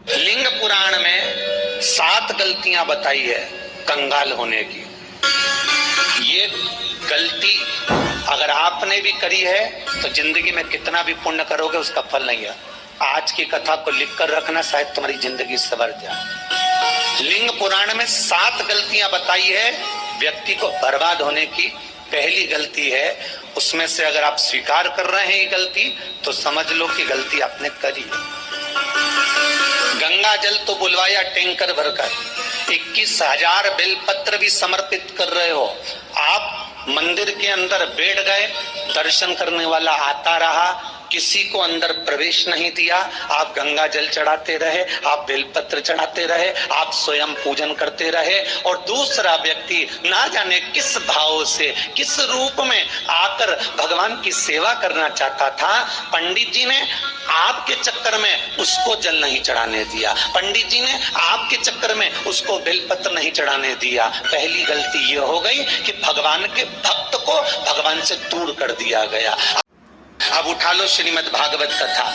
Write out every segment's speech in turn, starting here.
लिंग पुराण में 7 गलतियां बताई है कंगाल होने की। ये गलती अगर आपने भी करी है तो जिंदगी में कितना भी पुण्य करोगे उसका फल नहीं है। आज की कथा को लिखकर रखना, शायद तुम्हारी जिंदगी सवर जाए। लिंग पुराण में 7 गलतियां बताई है व्यक्ति को बर्बाद होने की। पहली गलती है, उसमें से अगर आप स्वीकार कर रहे हैं ये गलती तो समझ लो कि गलती आपने करी है। गंगा जल तो बुलवाया टैंकर भरकर, 21,000 बेलपत्र भी समर्पित कर रहे हो। आप मंदिर के अंदर बैठ गए, दर्शन करने वाला आता रहा, किसी को अंदर प्रवेश नहीं दिया। आप गंगा जल चढ़ाते रहे, आप बेलपत्र चढ़ाते रहे, आप स्वयं पूजन करते रहे, और दूसरा व्यक्ति ना जाने किस भाव से, किस रूप में आकर भगवान की सेवा करना चाहता था। पंडित जी ने आपके चक्कर में उसको जल नहीं चढ़ाने दिया, पंडित जी ने आपके चक्कर में उसको बेलपत्र नहीं चढ़ाने दिया। पहली गलती ये हो गई कि भगवान के भक्त को भगवान से दूर कर दिया गया। अब उठा लो श्रीमद् भागवत कथा।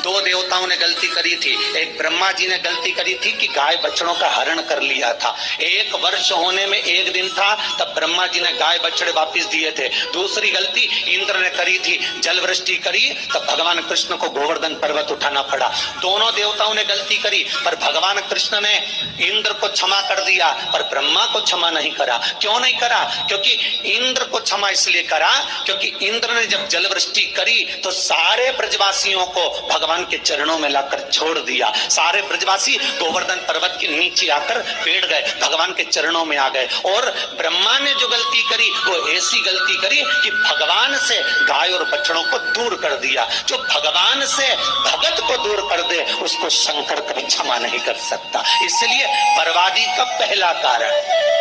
2 देवताओं ने गलती करी थी। एक ब्रह्मा जी ने गलती करी थी कि गाय बछड़ों का हरण कर लिया था। 1 वर्ष होने में 1 दिन था तब ब्रह्मा जी ने गाय बछड़े वापस दिए थे। दूसरी गलती इंद्र ने करी थी, जल वृष्टि करी तब भगवान कृष्ण को गोवर्धन पर्वत उठाना पड़ा। दोनों देवताओं ने गलती करी, पर भगवान कृष्ण ने इंद्र को क्षमा कर दिया, पर ब्रह्मा को क्षमा नहीं करा। क्यों नहीं करा? क्योंकि इंद्र को क्षमा इसलिए करा क्योंकि इंद्र ने जब जल वृष्टि करी तो सारे ब्रजवासियों को भगवान के चरणों में लाकर छोड़ दिया। सारे ब्रजवासी गोवर्धन पर्वत के नीचे आकर बैठ गए, भगवान के चरणों में आ गए। और ब्रह्मा ने जो गलती करी वो ऐसी गलती करी कि भगवान से गाय और बछड़ों को दूर कर दिया। जो भगवान से भगत को दूर कर दे उसको शंकर कभी क्षमा नहीं कर सकता। इसलिए बर्बादी का पहला कारण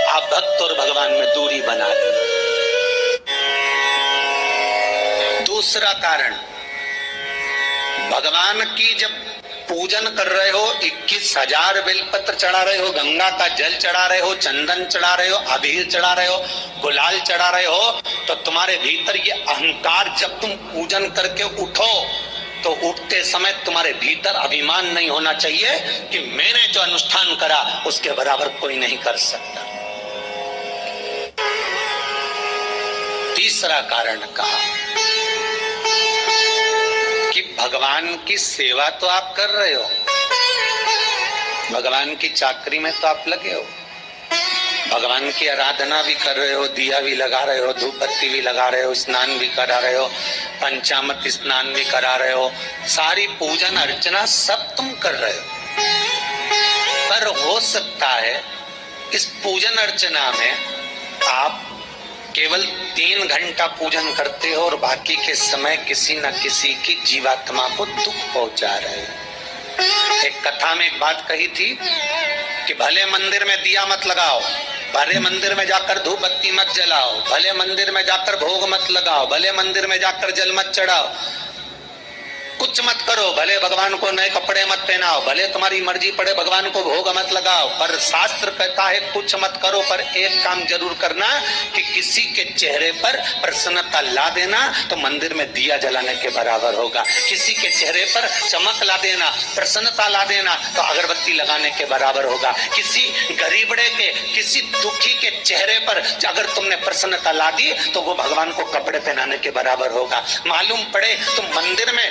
आप भक्त और भगवान में दूरी बना दी। दूसरा कारण, भगवान की जब पूजन कर रहे हो, 21,000 बेलपत्र चढ़ा रहे हो, गंगा का जल चढ़ा रहे हो, चंदन चढ़ा रहे हो, अबीर चढ़ा रहे हो, गुलाल चढ़ा रहे हो, तो तुम्हारे भीतर ये अहंकार, जब तुम पूजन करके उठो तो उठते समय तुम्हारे भीतर अभिमान नहीं होना चाहिए कि मैंने जो अनुष्ठान करा उसके बराबर कोई नहीं कर सकता। तीसरा कारण कहा कि भगवान की सेवा तो आप कर रहे हो, भगवान की चाकरी में तो आप लगे हो, भगवान की आराधना भी कर रहे हो, दिया भी लगा रहे हो, धूप बत्ती भी लगा रहे हो, स्नान भी करा रहे हो, पंचामृत स्नान भी करा रहे हो, सारी पूजन अर्चना सब तुम कर रहे हो। पर हो सकता है इस पूजन अर्चना में आप केवल 3 घंटा पूजन करते हो और बाकी के समय किसी न किसी की जीवात्मा को दुख पहुंचा रहे हो। एक कथा में एक बात कही थी कि भले मंदिर में दिया मत लगाओ, भले मंदिर में जाकर धूप बत्ती मत जलाओ, भले मंदिर में जाकर भोग मत लगाओ, भले मंदिर में जाकर जल मत चढ़ाओ, कुछ मत करो, भले भगवान को नए कपड़े मत पहनाओ, भले तुम्हारी मर्जी पड़े भगवान को भोग मत लगाओ, पर शास्त्र कहता है कुछ मत करो, पर एक काम जरूर करना कि किसी के चेहरे पर प्रसन्नता ला देना तो मंदिर में दिया जलाने के बराबर होगा। किसी के चेहरे पर चमक ला देना, प्रसन्नता ला देना तो अगरबत्ती लगाने के बराबर होगा। किसी गरीबड़े के, किसी दुखी के चेहरे पर अगर तुमने प्रसन्नता ला दी तो वो भगवान को कपड़े पहनाने के बराबर होगा। मालूम पड़े तुम मंदिर में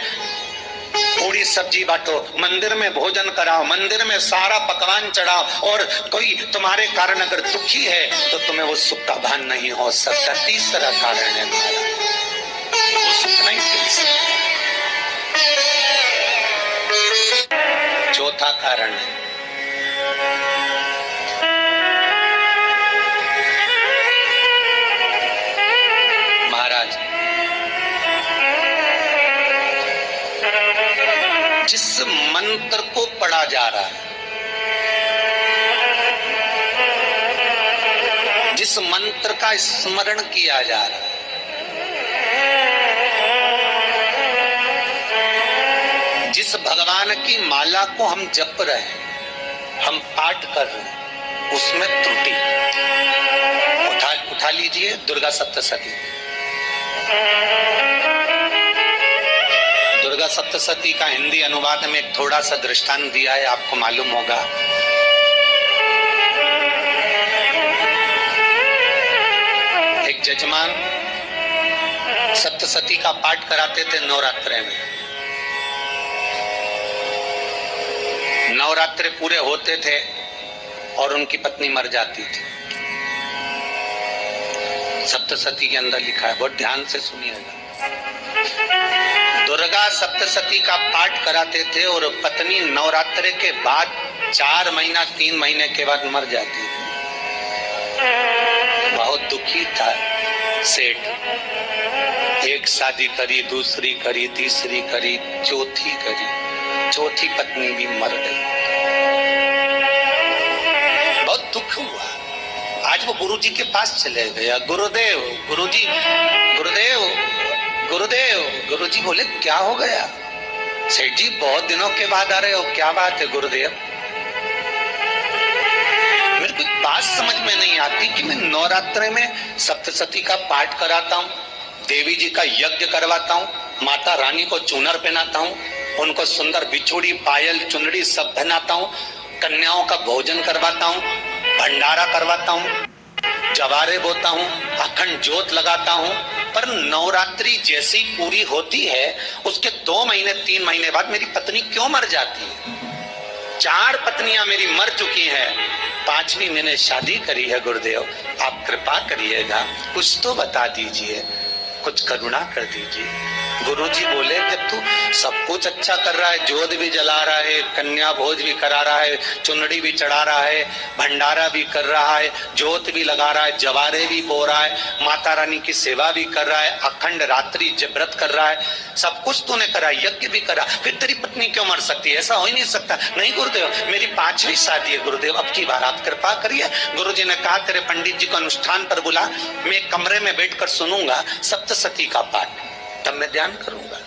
पूरी सब्जी बांटो, मंदिर में भोजन कराओ, मंदिर में सारा पकवान चढ़ाओ, और कोई तुम्हारे कारण अगर दुखी है तो तुम्हें वो सुख का भान नहीं हो सकता। तीसरा कारण है वो सुख नहीं मिल सकता। चौथा कारण है महाराज, जिस मंत्र को पढ़ा जा रहा है, जिस मंत्र का स्मरण किया जा रहा है, जिस भगवान की माला को हम जप रहे हैं, हम पाठ कर रहे हैं, उसमें त्रुटि। उठा लीजिए दुर्गा सप्तशती। दुर्गा सप्तसती का हिंदी अनुवाद में एक थोड़ा सा दृष्टांत दिया है, आपको मालूम होगा। एक जजमान सप्तसती का पाठ कराते थे नवरात्रे में। नवरात्रे पूरे होते थे और उनकी पत्नी मर जाती थी। सप्तसती के अंदर लिखा है, बहुत ध्यान से सुनिएगा। दुर्गा सप्तसती का पाठ कराते थे और पत्नी नवरात्रे के बाद 4 महीना 3 महीने के बाद मर जाती थी। बहुत दुखी था सेठ। एक शादी करी, दूसरी करी, तीसरी करी, चौथी करी, चौथी पत्नी भी मर गई। बहुत दुख हुआ। आज वो गुरुजी के पास चले गया, गुरुदेव, गुरुजी, गुरुदेव, गुरुदेव। गुरुजी बोले क्या हो गया? सेठ जी बहुत दिनों के बाद आ रहे हो, क्या बात है गुरुदेव? मेरे को बात समझ में नहीं आती कि मैं नवरात्रे में सप्तसती का पाठ कराता हूँ, देवी जी का यज्ञ करवाता हूँ, माता रानी को चूनर पहनाता हूँ, उनको सुंदर बिछुड़ी, पायल, चुनरी सब पहनाता हूँ, कन्याओं का भोजन करवाता हूँ, भंडारा करवाता हूँ, जवारे बोता हूँ, अखंड ज्योत लगाता हूँ, पर नवरात्रि जैसी पूरी होती है उसके 2 महीने 3 महीने बाद मेरी पत्नी क्यों मर जाती है? 4 पत्नियां मेरी मर चुकी हैं, 5वीं मैंने शादी करी है। गुरुदेव आप कृपा करिएगा, कुछ तो बता दीजिए, कुछ करुणा कर दीजिए। गुरुजी बोले जब तू सब कुछ अच्छा कर रहा है, ज्योत भी जला रहा है, कन्या भोज भी करा रहा है, चुनरी भी चढ़ा रहा है, भंडारा भी कर रहा है, ज्योत भी लगा रहा है, जवारे भी बो रहा है, माता रानी की सेवा भी कर रहा है, अखंड रात्रि व्रत कर रहा है, सब कुछ तूने करा, यज्ञ भी करा, फिर तेरी पत्नी क्यों मर सकती है? ऐसा हो ही नहीं सकता। नहीं गुरुदेव मेरी 5वीं शादी है गुरुदेव, अब की बार आप कृपा करिए। गुरुजी ने कहा तेरे पंडित जी को अनुष्ठान पर बुला, मैं कमरे में बैठकर सुनूंगा सप्तसती का पाठ, तब मैं ध्यान करूंगा।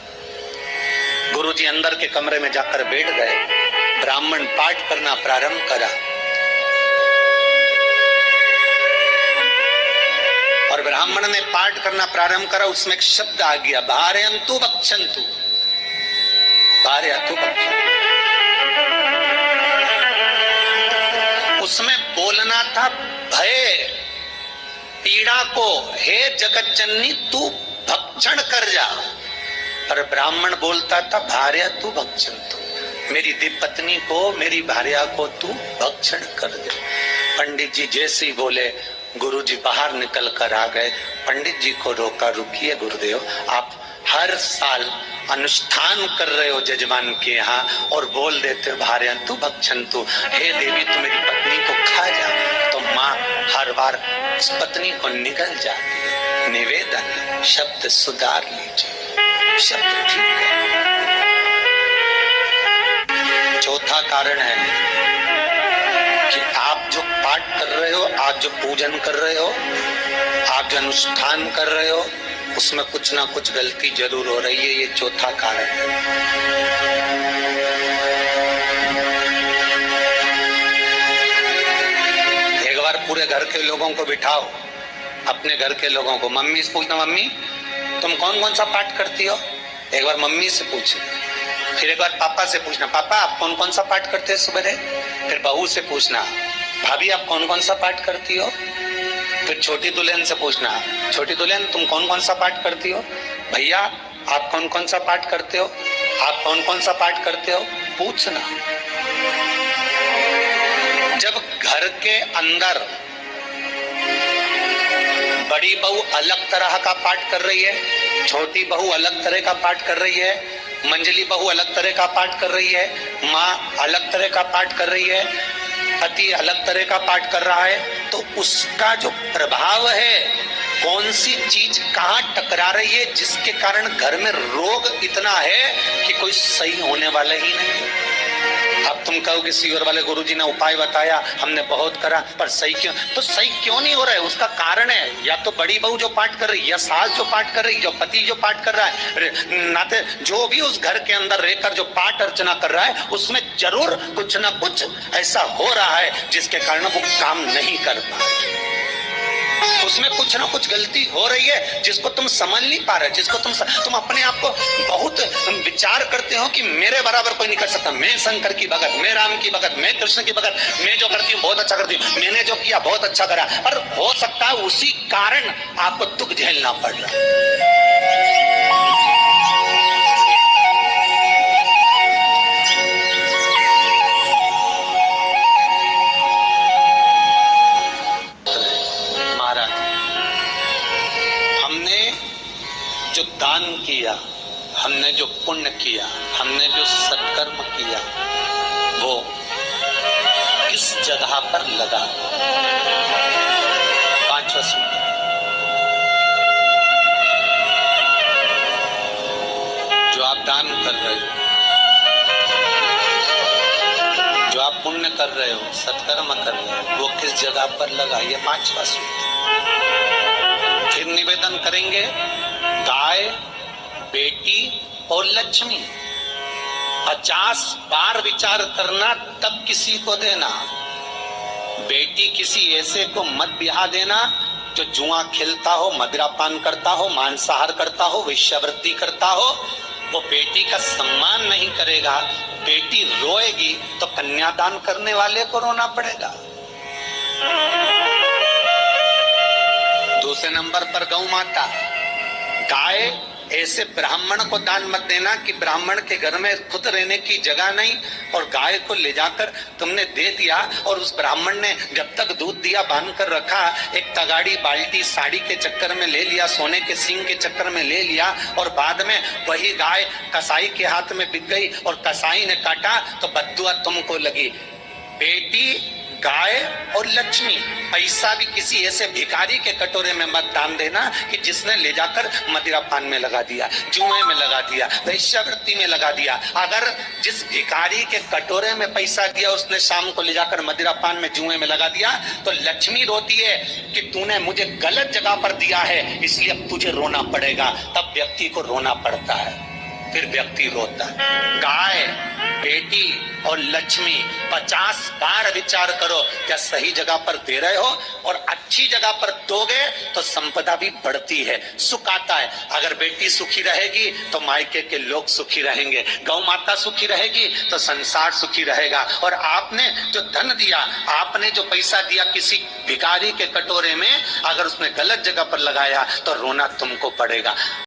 गुरुजी अंदर के कमरे में जाकर बैठ गए, ब्राह्मण पाठ करना प्रारंभ करा और ब्राह्मण ने पाठ करना प्रारंभ करा। उसमें एक शब्द आ गया, भार्यन्तु भक्षन्तु, भार्यन्तु भक्षन्तु। उसमें बोलना था भय पीड़ा को, हे जगत जननी तू भक्षण कर जा, पर ब्राह्मण बोलता था भार्या तू भक्षण, तू मेरी दिव्य पत्नी को, मेरी भार्या को तू भक्षण कर दे। पंडित जी जैसे ही बोले गुरुजी बाहर निकल कर आ गए। पंडित जी को रोका, रुकिए गुरुदेव आप हर साल अनुष्ठान कर रहे हो जजमान के यहाँ और बोल देते भार्या तू भक्षण, तू हे देवी तू मेरी पत्नी को खा जा, तो माँ हर बार उस पत्नी को निगल जाती है। निवेदन शब्द सुधार लीजिए, शब्द ठीक है। चौथा कारण है कि आप जो पाठ कर रहे हो, आप जो पूजन कर रहे हो, आप जो अनुष्ठान कर रहे हो, उसमें कुछ ना कुछ गलती जरूर हो रही है। ये चौथा कारण है। एक बार पूरे घर के लोगों को बिठाओ, अपने घर के लोगों को, मम्मी से पूछना मम्मी तुम कौन कौन सा पाठ करती हो? एक बार मम्मी से पूछना। फिर एक बार पापा से पूछना, पापा आप कौन कौन सा पाठ करते हैं सुबह? फिर बहू से पूछना, भाभी आप कौन कौन सा पाठ करती हो? फिर छोटी दुल्हन से पूछना, छोटी दुल्हन तुम कौन कौन सा पाठ करती हो? भैया आप कौन कौन सा पाठ करते हो? आप कौन कौन सा पाठ करते हो? पूछना। जब घर के अंदर बड़ी बहू अलग तरह का पाठ कर रही है, छोटी बहू अलग तरह का पाठ कर रही है, मंजली बहू अलग तरह का पाठ कर रही है, माँ अलग तरह का पाठ कर रही है, पति अलग तरह का पाठ कर रहा है, तो उसका जो प्रभाव है, कौन सी चीज कहाँ टकरा रही है, जिसके कारण घर में रोग इतना है कि कोई सही होने वाला ही नहीं। अब तुम कहोगे सीवर वाले गुरुजी ने उपाय बताया, हमने बहुत करा, पर सही क्यों? तो सही क्यों नहीं हो रहा है? उसका कारण है या तो बड़ी बहू जो पाठ कर रही है, या सास जो पाठ कर रही है, या पति जो पाठ कर रहा है, नाते जो भी उस घर के अंदर रहकर जो पाठ अर्चना कर रहा है, उसमें जरूर कुछ ना कुछ ऐसा हो रहा है जिसके कारण वो काम नहीं कर पा रहे। उसमें कुछ ना कुछ गलती हो रही है जिसको तुम समझ नहीं पा रहे, जिसको तुम अपने आप को बहुत विचार करते हो कि मेरे बराबर कोई नहीं कर सकता, मैं शंकर की भगत, मैं राम की भगत, मैं कृष्ण की भगत, मैं जो करती हूँ बहुत अच्छा करती हूँ, मैंने जो किया बहुत अच्छा करा, पर हो सकता है उसी कारण आपको दुख झेलना पड़ रहा है। जो दान किया, हमने जो पुण्य किया, हमने जो सत्कर्म किया, वो किस जगह पर लगा। पांचवा सूत्र, जो आप दान कर रहे हो, जो आप पुण्य कर रहे हो, सत्कर्म कर रहे हो, वो किस जगह पर लगा, ये पांचवा सूत्र। फिर निवेदन करेंगे, गाय, बेटी और लक्ष्मी 50 बार विचार करना तब किसी को देना। बेटी किसी ऐसे को मत ब्याह देना जो जुआ खेलता हो, मदिरापान करता हो, मांसाहार करता हो, वेश्यावृत्ति करता हो। वो बेटी का सम्मान नहीं करेगा, बेटी रोएगी तो कन्यादान करने वाले को रोना पड़ेगा। दूसरे नंबर पर गौ माता। गाय ऐसे ब्राह्मण को दान मत देना कि ब्राह्मण के घर में खुद रहने की जगह नहीं और गाय को ले जाकर तुमने दे दिया और उस ब्राह्मण ने जब तक दूध दिया बांध कर रखा, एक तगाड़ी बाल्टी साड़ी के चक्कर में ले लिया, सोने के सींग के चक्कर में ले लिया और बाद में वही गाय कसाई के हाथ में बिक गई और कसाई ने काटा तो बद्दुआ तुमको लगी। बेटी, गाय और लक्ष्मी, पैसा भी किसी ऐसे भिखारी के कटोरे में मत दान देना कि जिसने ले जाकर मदिरापान में लगा दिया, जुए में लगा दिया, वेश्यावृत्ति में लगा दिया। अगर जिस भिखारी के कटोरे में पैसा दिया उसने शाम को ले जाकर मदिरापान में, जुए में लगा दिया, तो लक्ष्मी रोती है कि तूने मुझे गलत जगह पर दिया है इसलिए अब तुझे रोना पड़ेगा। तब व्यक्ति को रोना पड़ता है, फिर व्यक्ति रोता है। गाय, बेटी और लक्ष्मी 50 बार विचार करो, क्या सही जगह पर दे रहे हो, और अच्छी जगह पर दोगे तो संपदा भी बढ़ती है, सुख आता है। अगर बेटी सुखी रहेगी तो मायके के लोग सुखी रहेंगे, गौ माता सुखी रहेगी तो संसार सुखी रहेगा। और आपने जो धन दिया, आपने जो पैसा दिया किसी भिखारी के कटोरे में, अगर उसने गलत जगह पर लगाया तो रोना तुमको पड़ेगा।